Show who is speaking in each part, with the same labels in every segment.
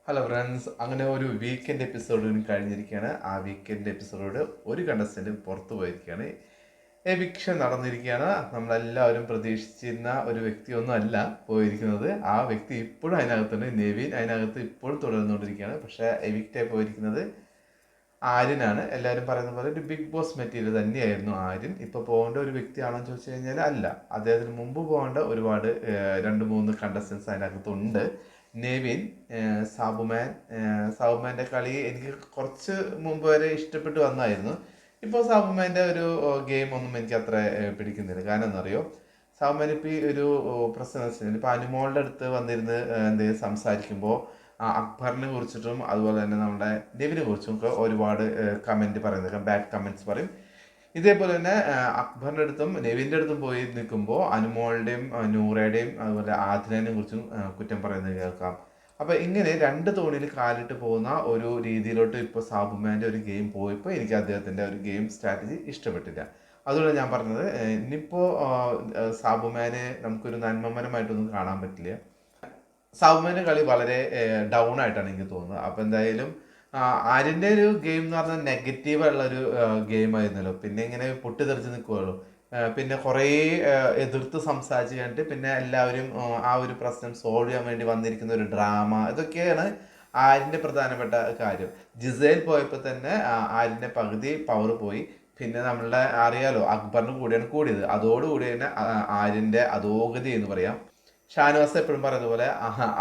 Speaker 1: Hello friends, അങ്ങനെ ഒരു weekend episode കഴിഞ്ഞിരിക്കുകയാണ്. ആ വീക്കെൻഡ് എപ്പിസോഡ് ഒരു കണ്ടസ്റ്റൻറ്റ് പുറത്തു പോയിരിക്കുകയാണ്. എവിക്ഷൻ നടന്നിരിക്കുകയാണ്. നമ്മളെല്ലാവരും പ്രതീക്ഷിച്ചിരുന്ന ഒരു വ്യക്തിയൊന്നും അല്ല പോയിരിക്കുന്നത്. ആ വ്യക്തി ഇപ്പോഴും അതിനകത്തുണ്ട്. നെവിൻ അതിനകത്ത് ഇപ്പോഴും തുടർന്നുകൊണ്ടിരിക്കുകയാണ്. പക്ഷേ എവിക്റ്റായി പോയിരിക്കുന്നത് ആര്യനാണ്. എല്ലാവരും പറയുന്ന പോലെ ഒരു ബിഗ് ബോസ് മെറ്റീരിയൽ തന്നെയായിരുന്നു ആര്യൻ. ഇപ്പോൾ പോകേണ്ട ഒരു വ്യക്തിയാണോ എന്ന് ചോദിച്ചു കഴിഞ്ഞാൽ അല്ല. അദ്ദേഹത്തിന് മുമ്പ് പോകേണ്ട ഒരുപാട് 2-3 കണ്ടസ്റ്റൻസ് അതിനകത്തുണ്ട്. നെവിൻ, സാബുമാൻ. സാബുമാൻ്റെ കളി എനിക്ക് കുറച്ച് മുമ്പ് വരെ ഇഷ്ടപ്പെട്ട് വന്നായിരുന്നു. ഇപ്പോൾ സാബുമാൻ്റെ ഒരു ഗെയിം ഒന്നും എനിക്ക് അത്ര പിടിക്കുന്നില്ല. കാരണം എന്നറിയോ, സാബുമാൻ ഇപ്പോൾ ഈ ഒരു പ്രശ്നം വെച്ചാൽ ഇപ്പോൾ അനുമോളുടെ അടുത്ത് വന്നിരുന്ന് എന്തെങ്കിലും സംസാരിക്കുമ്പോൾ അക്ബറിനെ കുറിച്ചിട്ടും അതുപോലെ തന്നെ നമ്മുടെ നെവിനെ കുറിച്ചും ഒക്കെ ഒരുപാട് കമൻറ്റ് പറയുന്നത്, ബാഡ് കമൻറ്റ്സ് പറയും. ഇതേപോലെ തന്നെ അക്ബറിൻ്റെ അടുത്തും നെവിൻ്റെ അടുത്തും പോയി നിൽക്കുമ്പോൾ അനുമോളുടെയും നൂറയുടെയും അതുപോലെ ആദിലിനെ കുറിച്ചും കുറ്റം പറയുന്നത് കേൾക്കാം. അപ്പോൾ ഇങ്ങനെ രണ്ട് തോണിയിൽ കാലിട്ട് പോകുന്ന ഒരു രീതിയിലോട്ട് ഇപ്പോൾ സാബുമാൻ്റെ ഒരു ഗെയിം പോയപ്പോൾ എനിക്ക് അദ്ദേഹത്തിൻ്റെ ഒരു ഗെയിം സ്ട്രാറ്റജി ഇഷ്ടപ്പെട്ടില്ല. അതുകൊണ്ട് ഞാൻ പറഞ്ഞത് ഇനിയിപ്പോൾ സാബുമാനെ നമുക്കൊരു നന്മമരമായിട്ടൊന്നും കാണാൻ പറ്റില്ല. സൗമ്യൻ്റെ കളി വളരെ ഡൗൺ ആയിട്ടാണ് എനിക്ക് തോന്നുന്നത്. അപ്പോൾ എന്തായാലും ആര്യൻ്റെ ഒരു ഗെയിം എന്ന് പറഞ്ഞാൽ നെഗറ്റീവ് ഉള്ളൊരു ഗെയിം ആയിരുന്നല്ലോ. പിന്നെ ഇങ്ങനെ പൊട്ടിത്തെറിച്ച് നിൽക്കുകയുള്ളൂ. പിന്നെ കുറേ എതിർത്ത് സംസാരിച്ച് കഴിഞ്ഞിട്ട് പിന്നെ എല്ലാവരും ആ ഒരു പ്രശ്നം സോൾവ് ചെയ്യാൻ വേണ്ടി വന്നിരിക്കുന്ന ഒരു ഡ്രാമ, ഇതൊക്കെയാണ് ആര്യൻ്റെ പ്രധാനപ്പെട്ട കാര്യം. ജിസേൽ പോയപ്പോൾ തന്നെ ആര്യൻ്റെ പകുതി പവർ പോയി. പിന്നെ നമ്മളുടെ അറിയാലോ, അക്ബറിൻ്റെ കൂടെയാണ് കൂടിയത്. അതോടുകൂടി തന്നെ ആര്യൻ്റെ അധോഗതി എന്ന് പറയാം. ഷാനവാസ് എപ്പോഴും പറയുന്ന പോലെ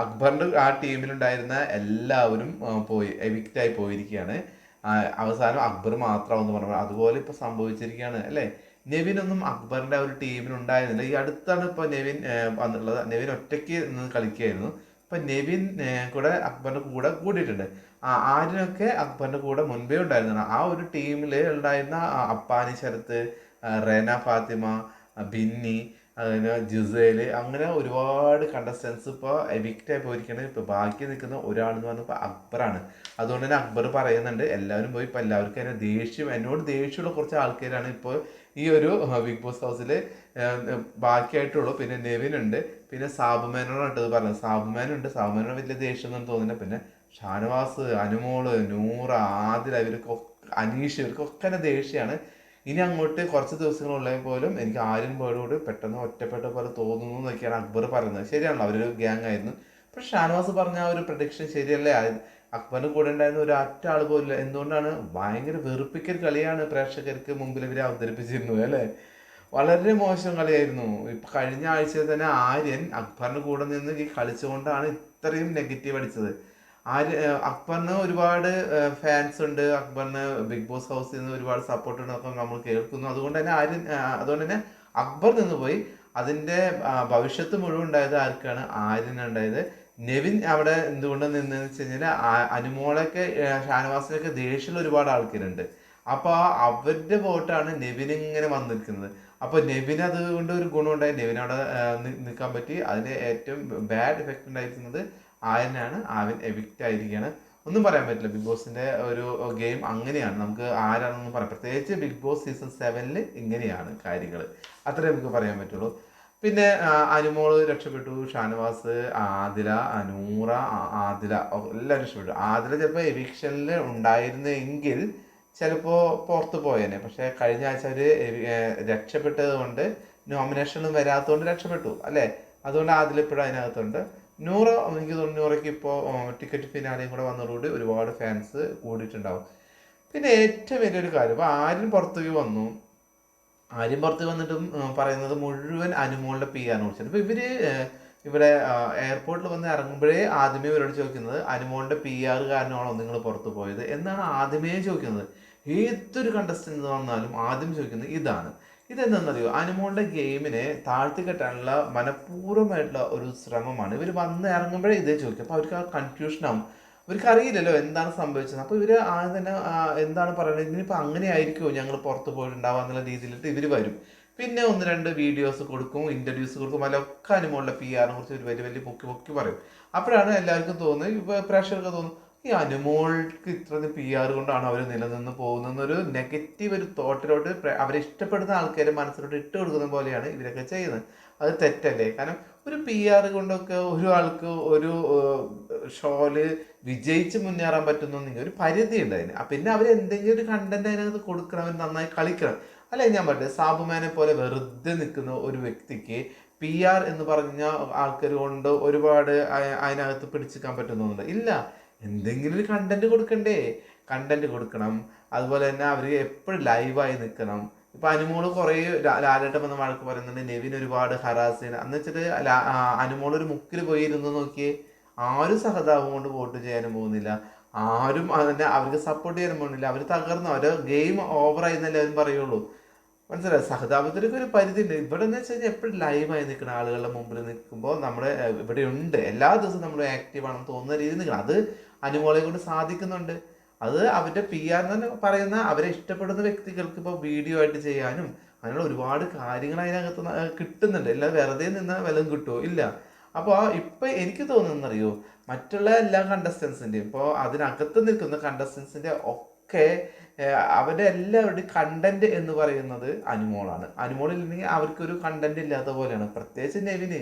Speaker 1: അക്ബറിന്റെ ആ ടീമിലുണ്ടായിരുന്ന എല്ലാവരും പോയി എവിക്റ്റായി പോയിരിക്കുകയാണ്. അവസാനം അക്ബർ മാത്രമാവെന്ന് പറഞ്ഞു. അതുപോലെ ഇപ്പൊ സംഭവിച്ചിരിക്കുകയാണ് അല്ലേ. നെവിനൊന്നും അക്ബറിന്റെ ആ ഒരു ടീമിലുണ്ടായിരുന്നില്ല. ഈ അടുത്താണ് ഇപ്പൊ നെവിൻ വന്നിട്ടുള്ളത്. നെവിൻ ഒറ്റയ്ക്ക് നിന്ന് കളിക്കുകയായിരുന്നു. ഇപ്പൊ നെവിൻ കൂടെ അക്ബറിന്റെ കൂടെ കൂടിയിട്ടുണ്ട്. ആര്യനൊക്കെ അക്ബറിന്റെ കൂടെ മുൻപേ ഉണ്ടായിരുന്നതാണ്. ആ ഒരു ടീമിൽ ഉണ്ടായിരുന്ന അപ്പാനി ശരത്ത്, റേന ഫാത്തിമ, ബിന്നി, അതിന് ജിസേല്, അങ്ങനെ ഒരുപാട് കണ്ടസ്റ്റൻസ് ഇപ്പോൾ എവിക്റ്റായി പോയിരിക്കുന്നത്. ഇപ്പോൾ ബാക്കി നിൽക്കുന്ന ഒരാളെന്ന് പറഞ്ഞപ്പോൾ അക്ബറാണ്. അതുകൊണ്ട് തന്നെ അക്ബർ പറയുന്നുണ്ട് എല്ലാവരും പോയി. ഇപ്പോൾ എല്ലാവർക്കും അതിന് ദേഷ്യം, എന്നോട് ദേഷ്യമുള്ള കുറച്ച് ആൾക്കാരാണ് ഇപ്പോൾ ഈ ഒരു ബിഗ് ബോസ് ഹൗസിൽ ബാക്കിയായിട്ടുള്ളൂ. പിന്നെ നെവിനുണ്ട്, പിന്നെ സാബുമാനോടാണ് ഇത് പറഞ്ഞത്. സാബുമാനുണ്ട്, സാബുമാനോട് വലിയ ദേഷ്യമൊന്നും തോന്നുന്നില്ല. പിന്നെ ഷാനവാസ്, അനുമോള്, നൂറ, ആദില, ഇവർക്കൊക്കെ, അനീഷ്, ഇവർക്കൊക്കെ തന്നെ ദേഷ്യമാണ്. ഇനി അങ്ങോട്ട് കുറച്ച് ദിവസങ്ങളുള്ളപ്പോൾ പോലും എനിക്ക് ആര്യൻ പോയതോട് പെട്ടെന്ന് ഒറ്റപ്പെട്ട പോലെ തോന്നുന്നു എന്നൊക്കെയാണ് അക്ബർ പറയുന്നത്. ശരിയാണല്ലോ, അവരൊരു ഗ്യാങ് ആയിരുന്നു. പക്ഷെ ഷാനവാസ് പറഞ്ഞ ആ ഒരു പ്രഡിക്ഷൻ ശരിയല്ലേ? അക്ബറിന് കൂടെ ഉണ്ടായിരുന്ന ഒരു ഒറ്റ ആൾ പോലില്ല. എന്തുകൊണ്ടാണ്? ഭയങ്കര വെറുപ്പിക്കൽ കളിയാണ് പ്രേക്ഷകർക്ക് മുമ്പിൽ ഇവരെ അവതരിപ്പിച്ചിരുന്നത് അല്ലേ. വളരെ മോശം കളിയായിരുന്നു. ഇപ്പൊ കഴിഞ്ഞ ആഴ്ച തന്നെ ആര്യൻ അക്ബറിന് കൂടെ നിന്ന് ഈ കളിച്ചുകൊണ്ടാണ് ഇത്രയും നെഗറ്റീവ് അടിച്ചത്. അക്ബറിന് ഒരുപാട് ഫാൻസ് ഉണ്ട്. അക്ബറിന് ബിഗ് ബോസ് ഹൗസിൽ നിന്ന് ഒരുപാട് സപ്പോർട്ട് ഉണ്ടെന്നൊക്കെ നമ്മൾ കേൾക്കുന്നു. അതുകൊണ്ട് തന്നെ അതുകൊണ്ട് തന്നെ അക്ബർ നിന്ന് പോയി. അതിന്റെ ഭവിഷ്യത്ത് മുഴുവൻ ഉണ്ടായത് ആർക്കാണ്? ആര്യനുണ്ടായത്. നെവിൻ അവിടെ എന്തുകൊണ്ട് നിന്നെന്ന് വെച്ച് കഴിഞ്ഞാൽ അനുമോളൊക്കെ ഷാനവാസിനൊക്കെ ദേഷ്യമുള്ള ഒരുപാട് ആൾക്കാരുണ്ട്. അപ്പോൾ അവരുടെ വോട്ടാണ് നെവിൻ ഇങ്ങനെ വന്നിരിക്കുന്നത്. അപ്പോൾ നെവിന് അതുകൊണ്ട് ഒരു ഗുണമുണ്ടായി. നെവിൻ അവിടെ നിൽക്കാൻ പറ്റി. അതിന് ഏറ്റവും ബാഡ് എഫക്റ്റ് ഉണ്ടായിരിക്കുന്നത് ആര്യനാണ്. ആര്യൻ എവിക്റ്റ് ആയിരിക്കുകയാണ്. ഒന്നും പറയാൻ പറ്റില്ല. ബിഗ് ബോസിന്റെ ഒരു ഗെയിം അങ്ങനെയാണ്. നമുക്ക് ആരാണെന്നൊന്നും പറയാം. പ്രത്യേകിച്ച് ബിഗ് ബോസ് സീസൺ 7 ഇങ്ങനെയാണ് കാര്യങ്ങൾ. അത്രേ നമുക്ക് പറയാൻ പറ്റുള്ളൂ. പിന്നെ അനുമോള് രക്ഷപ്പെട്ടു, ഷാനവാസ്, ആദില, നൂറ, ആദില എല്ലാം രക്ഷപ്പെട്ടു. ആദില ചിലപ്പോൾ എവിക്ഷനിൽ ഉണ്ടായിരുന്നെങ്കിൽ ചിലപ്പോൾ പുറത്ത് പോയേനെ. പക്ഷെ കഴിഞ്ഞ ആഴ്ച അവർ രക്ഷപ്പെട്ടത് കൊണ്ട്, നോമിനേഷനും വരാത്തതുകൊണ്ട് രക്ഷപ്പെട്ടു അല്ലേ. അതുകൊണ്ട് ആദിലിപ്പോഴും അതിനകത്തുണ്ട്. നൂറ, എനിക്ക് തോന്നുന്നു നൂറയ്ക്ക് ഇപ്പോൾ ടിക്കറ്റ് ഫിനാലെയും കൂടെ വന്നതോടുകൂടി ഒരുപാട് ഫാൻസ് കൂടിയിട്ടുണ്ടാവും. പിന്നെ ഏറ്റവും വലിയൊരു കാര്യം, ഇപ്പോൾ ആര്യൻ പുറത്തേക്ക് വന്നു. ആര്യൻ പുറത്തേക്ക് വന്നിട്ടും പറയുന്നത് മുഴുവൻ അനുമോളുടെ പി ആറിനെ കുറിച്ചാണ്. ഇപ്പോൾ ഇവിടെ എയർപോർട്ടിൽ വന്ന് ഇറങ്ങുമ്പോഴേ ആദ്യമേ ഇവരോട് ചോദിക്കുന്നത് അനുമോളുടെ പി ആർ കാരണമാണോ നിങ്ങൾ പുറത്ത് പോയത് എന്നാണ് ആദ്യമേ ചോദിക്കുന്നത്. ഏതൊരു കണ്ടസ്റ്റൻസ് വന്നാലും ആദ്യം ചോദിക്കുന്നത് ഇതാണ്. ഇതെന്താണെന്നറിയോ? അനുമോളുടെ ഗെയിമിനെ താഴ്ത്തി കെട്ടാനുള്ള മനഃപൂർവ്വമായിട്ടുള്ള ഒരു ശ്രമമാണ്. ഇവർ വന്ന് ഇറങ്ങുമ്പോഴേ ഇതേ ചോദിക്കും. അപ്പോൾ അവർക്ക് ആ കൺഫ്യൂഷൻ ആവും. ഇവർക്ക് അറിയില്ലല്ലോ എന്താണ് സംഭവിച്ചത്. അപ്പോൾ ഇവർ ആദ്യം തന്നെ എന്താണ് പറയുന്നത്, ഇതിനിപ്പോൾ അങ്ങനെ ആയിരിക്കുമോ ഞങ്ങൾ പുറത്ത് പോയിട്ടുണ്ടാവുക എന്നുള്ള രീതിയിലിട്ട് ഇവർ വരും. പിന്നെ ഒന്ന് രണ്ട് വീഡിയോസ് കൊടുക്കും, ഇൻ്റർവ്യൂസ് കൊടുക്കും. അതിലൊക്കെ അനുമോളുടെ പി ആറിനെ കുറിച്ച് ഒരു വലിയ വലിയ പൊക്കി പൊക്കി പറയും. അപ്പോഴാണ് എല്ലാവർക്കും തോന്നുന്നത്, ഇപ്പോൾ പ്രേക്ഷകർക്ക് തോന്നും, ഈ അനുമോൾക്ക് ഇത്ര പി ആർ കൊണ്ടാണ് അവർ നിലനിന്ന് പോകുന്നൊരു നെഗറ്റീവ് ഒരു തോട്ടിലോട്ട് അവരെ ഇഷ്ടപ്പെടുന്ന ആൾക്കാരെ മനസ്സിലോട്ട് ഇട്ട് കൊടുക്കുന്ന പോലെയാണ് ഇവരൊക്കെ ചെയ്യുന്നത്. അത് തെറ്റല്ലേ? കാരണം ഒരു PR കൊണ്ടൊക്കെ ഒരു ആൾക്ക് ഒരു ഷോയില് വിജയിച്ച് മുന്നേറാൻ പറ്റുന്നെങ്കിൽ ഒരു പരിധി ഉണ്ട് അതിന്. പിന്നെ അവർ എന്തെങ്കിലും ഒരു കണ്ടന്റ് അതിനകത്ത് കൊടുക്കണം, അവർ നന്നായി കളിക്കണം. അല്ലെ ഞാൻ പറഞ്ഞത് സാബുമാനെ പോലെ വെറുതെ നിൽക്കുന്ന ഒരു വ്യക്തിക്ക് PR എന്ന് പറഞ്ഞ ആൾക്കാർ കൊണ്ട് ഒരുപാട് അതിനകത്ത് പിടിച്ചിക്കാൻ പറ്റുന്നുണ്ട് ഇല്ല. എന്തെങ്കിലും ഒരു കണ്ടന്റ് കൊടുക്കണ്ടേ? കണ്ടന്റ് കൊടുക്കണം. അതുപോലെ തന്നെ അവർ എപ്പോഴും ലൈവായി നിൽക്കണം. ഇപ്പൊ അനുമോള് കുറെ ലാലേട്ടൻ വന്ന വഴക്ക് പറയുന്നുണ്ട്, നെവിൻ ഒരുപാട് ഹറാസ് ചെയ്യണം എന്ന് വെച്ചിട്ട് അനുമോൾ ഒരു മുക്കിൽ പോയി ഇരുന്ന് നോക്കിയേ, ആരും സഹതാപം കൊണ്ട് വോട്ട് ചെയ്യാനും പോകുന്നില്ല, ആരും അതിനെ അവർക്ക് സപ്പോർട്ട് ചെയ്യാനും പോകുന്നില്ല. അവർ തകർന്നു, അവര് ഗെയിം ഓവറായി എന്നല്ലേ അവരും പറയുള്ളൂ. മനസ്സിലായി? സഹതാപത്തിനൊക്കെ ഒരു പരിധി ഉണ്ട്. ഇവിടെ എന്ന് വെച്ച് കഴിഞ്ഞാൽ എപ്പോഴും ലൈവായി നിൽക്കുന്ന ആളുകളുടെ മുമ്പിൽ നിൽക്കുമ്പോൾ നമ്മുടെ ഇവിടെ ഉണ്ട്, എല്ലാ ദിവസവും നമ്മൾ ആക്റ്റീവ് ആണെന്ന് തോന്നുന്ന രീതിയിൽ നിൽക്കണം. അത് അനുമോളെ കൊണ്ട് സാധിക്കുന്നുണ്ട്. അത് അവരുടെ PR എന്ന് പറയുന്ന അവരെ ഇഷ്ടപ്പെടുന്ന വ്യക്തികൾക്ക് ഇപ്പോൾ വീഡിയോ ആയിട്ട് ചെയ്യാനും അങ്ങനെയുള്ള ഒരുപാട് കാര്യങ്ങൾ അതിനകത്ത് കിട്ടുന്നുണ്ട്. എല്ലാം വെറുതെ നിന്നാൽ വല്ലതും കിട്ടുമോ? ഇല്ല. അപ്പോൾ ഇപ്പൊ എനിക്ക് തോന്നുന്നറിയോ, മറ്റുള്ള എല്ലാ കണ്ടസ്റ്റൻസിന്റെയും ഇപ്പോൾ അതിനകത്ത് നിൽക്കുന്ന കണ്ടസ്റ്റൻസിന്റെ ഒക്കെ അവരുടെ എല്ലാവരുടെയും കണ്ടന്റ് എന്ന് പറയുന്നത് അനുമോളാണ്. അനുമോളില്ലെങ്കിൽ അവർക്കൊരു കണ്ടന്റ് ഇല്ലാത്ത പോലെയാണ്. പ്രത്യേകിച്ച് നെവിന്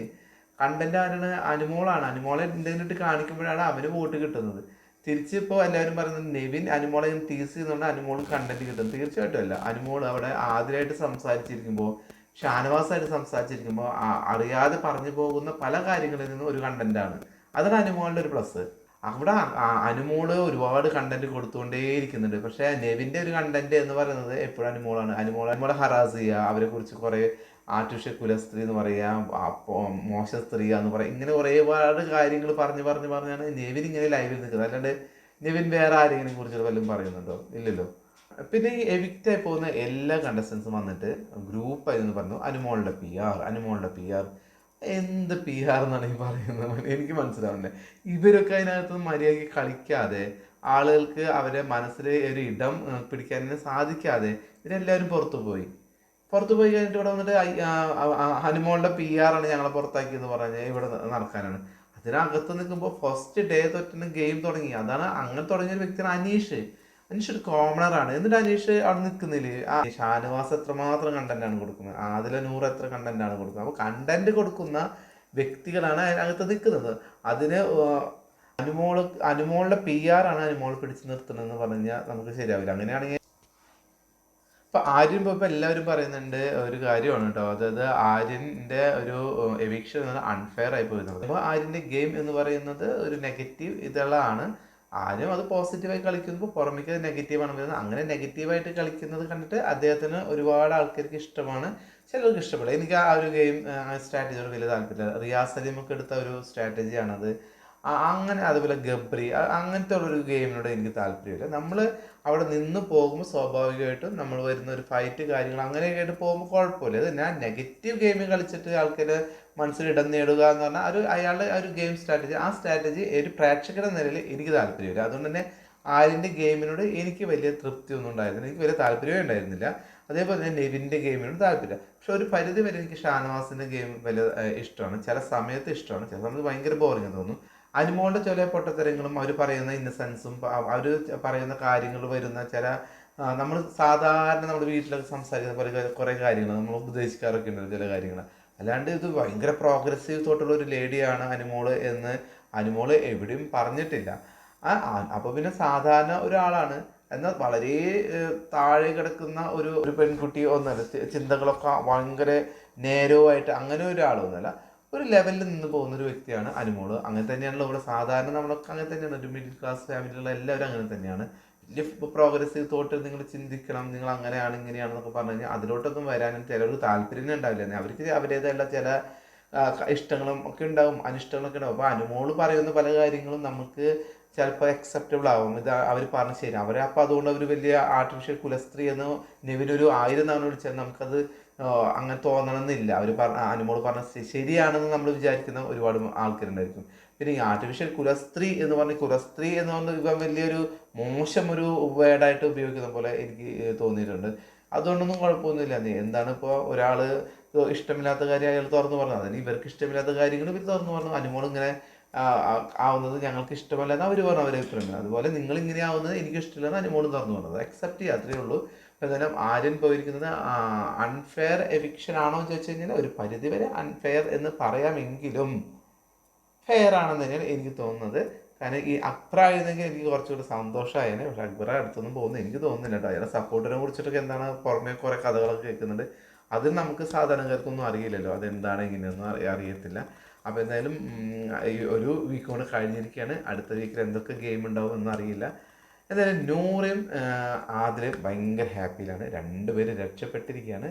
Speaker 1: കണ്ടന്റ് ആരാണ്? അനുമോളാണ്. അനുമോളെ എന്തെങ്കിലും കാണിക്കുമ്പോഴാണ് അവന് വോട്ട് കിട്ടുന്നത്. തിരിച്ചിപ്പോൾ എല്ലാവരും പറയുന്നത് നെവിൻ അനുമോളെ ടീസ് ചെയ്യുന്നതുകൊണ്ട് അനുമോൾ കണ്ടന്റ് കിട്ടും. തീർച്ചയായിട്ടും അല്ല. അനുമോൾ അവിടെ ആദ്യമായിട്ട് സംസാരിച്ചിരിക്കുമ്പോൾ, ഷാനവാസായിട്ട് സംസാരിച്ചിരിക്കുമ്പോൾ അറിയാതെ പറഞ്ഞു പോകുന്ന പല കാര്യങ്ങളിൽ നിന്നും ഒരു കണ്ടന്റാണ്. അതാണ് അനുമോളുടെ ഒരു പ്ലസ്. അവിടെ അനുമോള് ഒരുപാട് കണ്ടന്റ് കൊടുത്തുകൊണ്ടേയിരിക്കുന്നുണ്ട്. പക്ഷെ നെവിന്റെ ഒരു കണ്ടന്റ് എന്ന് പറയുന്നത് എപ്പോഴും അനുമോളാണ്. അനുമോളെ ഹറാസ് ചെയ്യുക, അവരെ കുറിച്ച് കുറെ ആർട്ടിഫിഷ്യൽ കുലസ്ത്രീ എന്ന് പറയാം, മോശ സ്ത്രീ എന്ന് പറയാം, ഇങ്ങനെ ഒരുപാട് കാര്യങ്ങൾ പറഞ്ഞാണ് നെവിൻ ഇങ്ങനെ ലൈവിൽ നിൽക്കുന്നത്. അല്ലാണ്ട് നെവിൻ വേറെ ആരെങ്കിലും കുറിച്ച് വല്ലതും പറയുന്നുണ്ടോ? ഇല്ലല്ലോ. പിന്നെ ഈ എവിക്റ്റായി പോകുന്ന എല്ലാ കണ്ടസ്റ്റൻസും വന്നിട്ട് ഗ്രൂപ്പായി എന്ന് പറഞ്ഞു അനുമോളുടെ PR. എന്ത് PR എന്നാണ് ഈ പറയുന്നത്? എനിക്ക് മനസ്സിലാവുന്നത് ഇവരൊക്കെ അതിനകത്ത് മര്യാദയ്ക്ക് കളിക്കാതെ, ആളുകൾക്ക് അവരെ മനസ്സിൽ ഒരു ഇടം പിടിക്കാൻ സാധിക്കാതെ ഇവരെല്ലാവരും പുറത്തു പോയി കഴിഞ്ഞിട്ട് ഇവിടെ വന്നിട്ട് ഹനുമോളുടെ PR ആണ് ഞങ്ങളെ പുറത്താക്കിയെന്ന് പറഞ്ഞ് ഇവിടെ നടക്കാനാണ്. അതിനകത്ത് നിൽക്കുമ്പോൾ ഫസ്റ്റ് ഡേ തൊട്ടിന് ഗെയിം തുടങ്ങി. അതാണ് അങ്ങനെ തുടങ്ങിയൊരു വ്യക്തിയാണ് അനീഷ് ഒരു കോമണറാണ്. എന്നിട്ട് അനീഷ് അവിടെ നിൽക്കുന്നില്ലേ? ഷാനവാസ് എത്രമാത്രം കണ്ടന്റാണ് കൊടുക്കുന്നത്, ആദില നൂറ് എത്ര കണ്ടന്റാണ് കൊടുക്കുന്നത്. അപ്പോൾ കണ്ടന്റ് കൊടുക്കുന്ന വ്യക്തികളാണ് അതിനകത്ത് നിൽക്കുന്നത്. അതിന് അനുമോളുടെ PR ആണ് അനുമോൾ പിടിച്ചു നിർത്തുന്നതെന്ന് പറഞ്ഞാൽ നമുക്ക് ശരിയാവില്ല. അങ്ങനെയാണെങ്കിൽ ഇപ്പൊ ആര്യൻ പോയപ്പോ എല്ലാവരും പറയുന്നുണ്ട് ഒരു കാര്യമാണ് കേട്ടോ, അതായത് ആര്യന്റെ ഒരു എവിക്ഷൻ അൺഫെയർ ആയി പോയിരുന്നത്. അപ്പൊ ആര്യന്റെ ഗെയിം എന്ന് പറയുന്നത് ഒരു നെഗറ്റീവ് ഇതുള്ളതാണ്. ആരും അത് പോസിറ്റീവായി കളിക്കുമ്പോൾ പുറമേക്ക് നെഗറ്റീവാണ് വരുന്നത്. അങ്ങനെ നെഗറ്റീവായിട്ട് കളിക്കുന്നത് കണ്ടിട്ട് അദ്ദേഹത്തിന് ഒരുപാട് ആൾക്കാർക്ക് ഇഷ്ടമാണ്, ചിലർക്ക് ഇഷ്ടപ്പെടില്ല. എനിക്ക് ആ ഒരു ഗെയിം സ്ട്രാറ്റജിയോട് വലിയ താല്പര്യമില്ല. റിയാസ് സലീമൊക്കെ എടുത്ത ഒരു സ്ട്രാറ്റജിയാണത്. അങ്ങനെ അതുപോലെ ഗബ്രി അങ്ങനത്തെ ഉള്ളൊരു ഗെയിമിനോട് എനിക്ക് താല്പര്യമില്ല. നമ്മൾ അവിടെ നിന്ന് പോകുമ്പോൾ സ്വാഭാവികമായിട്ടും നമ്മൾ വരുന്ന ഒരു ഫൈറ്റ് കാര്യങ്ങൾ അങ്ങനെയൊക്കെ ആയിട്ട് പോകുമ്പോൾ കുഴപ്പമില്ല. അത് ഞാൻ നെഗറ്റീവ് ഗെയിം കളിച്ചിട്ട് ആൾക്കാർ മനസ്സിൽ ഇടം നേടുക എന്ന് പറഞ്ഞാൽ അയാളുടെ ഒരു ഗെയിം സ്ട്രാറ്റജി, ആ സ്ട്രാറ്റജി ഒരു പ്രേക്ഷകരുടെ നിലയിൽ എനിക്ക് താല്പര്യമില്ല. അതുകൊണ്ട് തന്നെ ആര്യൻ്റെ ഗെയിമിനോട് എനിക്ക് വലിയ തൃപ്തി ഒന്നും ഉണ്ടായിരുന്നില്ല, എനിക്ക് വലിയ താല്പര്യമേ ഉണ്ടായിരുന്നില്ല. അതേപോലെ തന്നെ നെവിൻ്റെ ഗെയിമിനോട് താല്പര്യം. പക്ഷെ ഒരു പരിധി വരെ എനിക്ക് ഷാനവാസിൻ്റെ ഗെയിം വലിയ ഇഷ്ടമാണ്. ചില സമയത്ത് ഇഷ്ടമാണ്, ചില സമയത്ത് ഭയങ്കര ബോറിംഗ് തോന്നും. അനുമോളുടെ ചില പൊട്ടത്തരങ്ങളും അവർ പറയുന്ന ഇന്നസെൻസും അവർ പറയുന്ന കാര്യങ്ങൾ വരുന്ന ചില നമ്മൾ സാധാരണ നമ്മുടെ വീട്ടിലൊക്കെ സംസാരിക്കുന്ന പോലെ കുറേ കാര്യങ്ങൾ നമ്മൾ ഉപദേശിക്കാറൊക്കെ ഉണ്ട് ചില കാര്യങ്ങൾ. അല്ലാണ്ട് ഇത് ഭയങ്കര പ്രോഗ്രസീവ് തോട്ടുള്ള ഒരു ലേഡിയാണ് അനുമോള് എന്ന് അനുമോള് എവിടെയും പറഞ്ഞിട്ടില്ല. അപ്പോൾ പിന്നെ സാധാരണ ഒരാളാണ്, എന്നാൽ വളരെ താഴെ കിടക്കുന്ന ഒരു പെൺകുട്ടി ഒന്നല്ല, ചിന്തകളൊക്കെ ഭയങ്കര നേരവുമായിട്ട് അങ്ങനെ ഒരാളൊന്നുമല്ല, ഒരു ലെവലിൽ നിന്ന് പോകുന്ന ഒരു വ്യക്തിയാണ് അനുമോള്. അങ്ങനെ തന്നെയാണല്ലോ ഇവിടെ സാധാരണ നമ്മളൊക്കെ അങ്ങനെ തന്നെയാണ്. ഒരു മിഡിൽ ക്ലാസ് ഫാമിലിയുള്ള എല്ലാവരും അങ്ങനെ തന്നെയാണ്. വലിയ പ്രോഗ്രസീവ് തോട്ട് നിങ്ങൾ ചിന്തിക്കണം, നിങ്ങൾ അങ്ങനെയാണ് ഇങ്ങനെയാണെന്നൊക്കെ പറഞ്ഞു കഴിഞ്ഞാൽ അതിലോട്ടൊന്നും വരാനും ചിലർക്ക് താല്പര്യം ഉണ്ടാവില്ല. അവർക്ക് അവരുടേതായുള്ള ചില ഇഷ്ടങ്ങളും ഒക്കെ ഉണ്ടാവും, അനിഷ്ടങ്ങളൊക്കെ ഉണ്ടാവും. അപ്പോൾ അനുമോള് പറയുന്ന പല കാര്യങ്ങളും നമുക്ക് ചിലപ്പോൾ അക്സെപ്റ്റബിൾ ആവും. ഇത് അവർ പറഞ്ഞ് ശരി അവരെ, അപ്പോൾ അതുകൊണ്ട് അവർ വലിയ ആർട്ടിഫിഷ്യൽ കുലസ്ത്രീ എന്ന് നെവിനൊരു 1000 തവണ വിളിച്ചാൽ നമുക്കത് അങ്ങനെ തോന്നണമെന്നില്ല. അവർ അനുമോള് പറഞ്ഞ ശരിയാണെന്ന് നമ്മൾ വിചാരിക്കുന്ന ഒരുപാട് ആൾക്കാരുണ്ടായിരിക്കും. പിന്നെ ഈ ആർട്ടിഫിഷ്യൽ കുലസ്ത്രീ എന്ന് പറഞ്ഞ ഇവ വലിയൊരു മോശം ഒരു വേർഡായിട്ട് ഉപയോഗിക്കുന്ന പോലെ എനിക്ക് തോന്നിയിട്ടുണ്ട്. അതുകൊണ്ടൊന്നും കുഴപ്പമൊന്നുമില്ല. എന്താണ് ഇപ്പോൾ ഒരാൾ ഇഷ്ടമില്ലാത്ത കാര്യം അയാൾ തുറന്നു പറഞ്ഞു, അതിന് ഇവർക്ക് ഇഷ്ടമില്ലാത്ത കാര്യങ്ങൾ ഇവർ തുറന്നു പറഞ്ഞു. അനുമോൾ ഇങ്ങനെ ആവുന്നത് ഞങ്ങൾക്ക് ഇഷ്ടമല്ല എന്ന് അവർ പറഞ്ഞു, അവരെ അഭിപ്രായം. അതുപോലെ നിങ്ങൾ ഇങ്ങനെ ആവുന്നത് എനിക്ക് ഇഷ്ടമില്ലെന്ന് അനുമോളും തുറന്നു പറഞ്ഞത്, അക്സെപ്റ്റ് ചെയ്യുക, അത്രയേ ഉള്ളൂ. എന്തായാലും ആര്യൻ പോയിരിക്കുന്നത് അൺഫെയർ എവിക്ഷൻ ആണോ എന്ന് ചോദിച്ചു കഴിഞ്ഞാൽ ഒരു പരിധിവരെ അൺഫെയർ എന്ന് പറയാമെങ്കിലും ഫെയർ ആണെന്ന് തന്നെയാണ് എനിക്ക് തോന്നുന്നത്. കാരണം ഈ അക്ബർ ആയിരുന്നെങ്കിൽ എനിക്ക് കുറച്ചുകൂടി സന്തോഷമായേനെ. പക്ഷെ അക്ബർ അടുത്തൊന്നും പോകുന്നത് എനിക്ക് തോന്നുന്നില്ല കേട്ടോ. അയാളെ സപ്പോർട്ടിനെ കുറിച്ചിട്ടൊക്കെ എന്താണ് പുറമെ കുറേ കഥകളൊക്കെ കേൾക്കുന്നുണ്ട്. അത് നമുക്ക് സാധാരണക്കാർക്കൊന്നും അറിയില്ലല്ലോ, അതെന്താണ് ഇങ്ങനെയൊന്നും അറിയത്തില്ല. അപ്പോൾ എന്തായാലും ഈ ഒരു വീക്ക് കൊണ്ട് കഴിഞ്ഞിരിക്കുകയാണ്. അടുത്ത വീക്കിൽ എന്തൊക്കെ ഗെയിം ഉണ്ടാവും എന്ന് അറിയില്ല. എന്തായാലും നൂറയും ആദിലും ഭയങ്കര ഹാപ്പിയിലാണ്, രണ്ടുപേരും രക്ഷപ്പെട്ടിരിക്കുകയാണ്.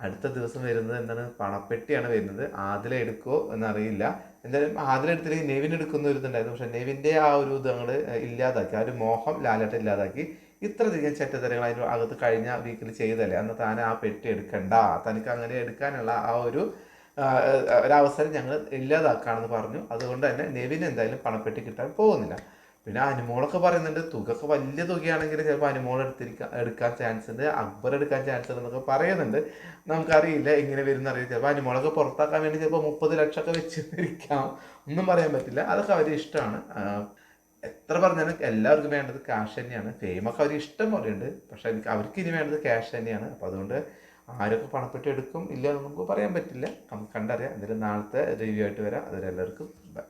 Speaker 1: അടുത്ത ദിവസം വരുന്നത് എന്താണ്, പണപ്പെട്ടിയാണ് വരുന്നത്. ആദില എടുക്കുമോ എന്നറിയില്ല. എന്തായാലും ആദില എടുത്തില്ലെങ്കിൽ നെവിൻ എടുക്കുന്ന ഒരു ഇതുണ്ടായിരുന്നു. പക്ഷെ നെവിൻ്റെ ആ ഒരു ഇത് ഞങ്ങൾ ഇല്ലാതാക്കി, ആ ഒരു മോഹം ലാലേട്ടൻ ഇല്ലാതാക്കി. ഇത്രയധികം ചെറ്റത്തരങ്ങൾ അതിന് അകത്ത് കഴിഞ്ഞ വീക്കിൽ ചെയ്തല്ലേ, അന്ന് താൻ ആ പെട്ടി എടുക്കണ്ട, തനിക്ക് അങ്ങനെ എടുക്കാനുള്ള ആ ഒരു ഒരവസരം ഞങ്ങൾ ഇല്ലാതാക്കാണെന്ന് പറഞ്ഞു. അതുകൊണ്ട് തന്നെ നെവിൻ എന്തായാലും പണപ്പെട്ടി കിട്ടാൻ പോകുന്നില്ല. പിന്നെ അനുമോളൊക്കെ പറയുന്നുണ്ട് തുകയൊക്കെ വലിയ തുകയാണെങ്കിൽ ചിലപ്പോൾ അനുമോൾ എടുക്കാൻ ചാൻസ് ഉണ്ട്, അക്ബർ എടുക്കാൻ ചാൻസ് ഉണ്ട് എന്നൊക്കെ പറയുന്നുണ്ട്. നമുക്കറിയില്ല എങ്ങനെ വരുന്ന അറിയില്ല. ചിലപ്പോൾ അനുമോളൊക്കെ പുറത്താക്കാൻ വേണ്ടി ചിലപ്പോൾ 30 ലക്ഷമൊക്കെ വെച്ചിരിക്കാം, ഒന്നും പറയാൻ പറ്റില്ല. അതൊക്കെ അവർ ഇഷ്ടമാണ്. എത്ര പറഞ്ഞാലും എല്ലാവർക്കും വേണ്ടത് ക്യാഷ് തന്നെയാണ്. ഫെയിമൊക്കെ അവർ ഇഷ്ടം പോലെയുണ്ട്, പക്ഷെ അവർക്ക് ഇനി വേണ്ടത് ക്യാഷ് തന്നെയാണ്. അപ്പോൾ അതുകൊണ്ട് ആരൊക്കെ പണപ്പെട്ടി എടുക്കും ഇല്ല എന്ന് നമുക്ക് പറയാൻ പറ്റില്ല, നമുക്ക് കണ്ടറിയാം. എന്തായാലും നാളത്തെ റിവ്യൂ ആയിട്ട് വരാം. അതിലെല്ലാവർക്കും ബൈ.